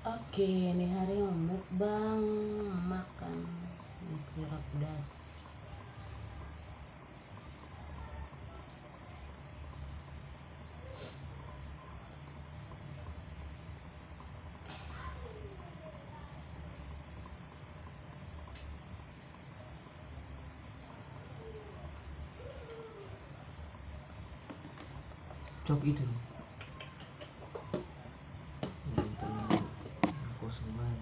Oke, ini hari mukbang makan nasi pedas. Cok itu kosong banget.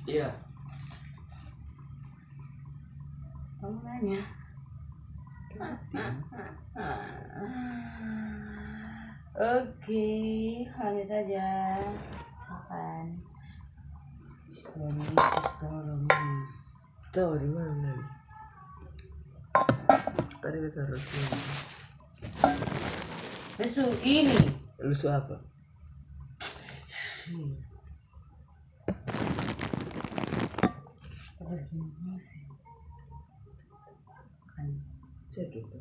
Iya. Kamu nanya. Oke, lanjut aja makan. Tahu di mana? Tadi kita harus Besok ini. lusu apa? Masih. Kan Cek itu.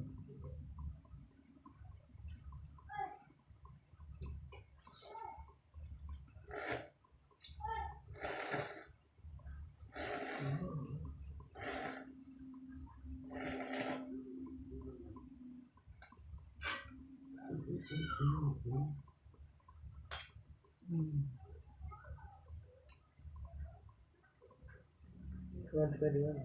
Kawan suka di mana?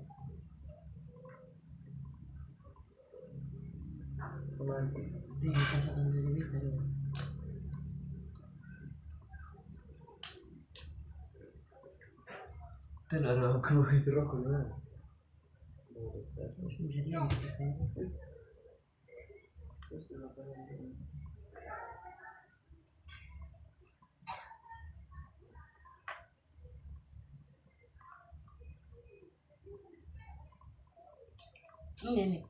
Kemana? di pasokan dari tadi. Dan ada aku itu rokok mana? Terus bisa dia Terus apa yang ini nih.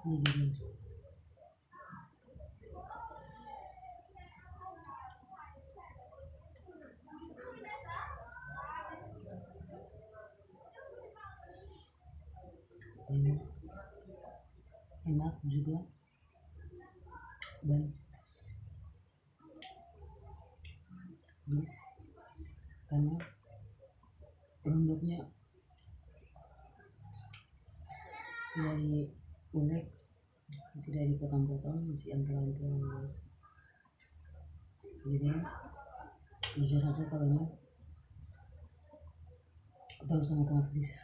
Ini dia. Ini enak juga dan bis karena lembutnya tidak diulek, tidak dipotong-potong, masih yang terlalu luas. Jadi jujur saja kalau ini terus sangat bisa.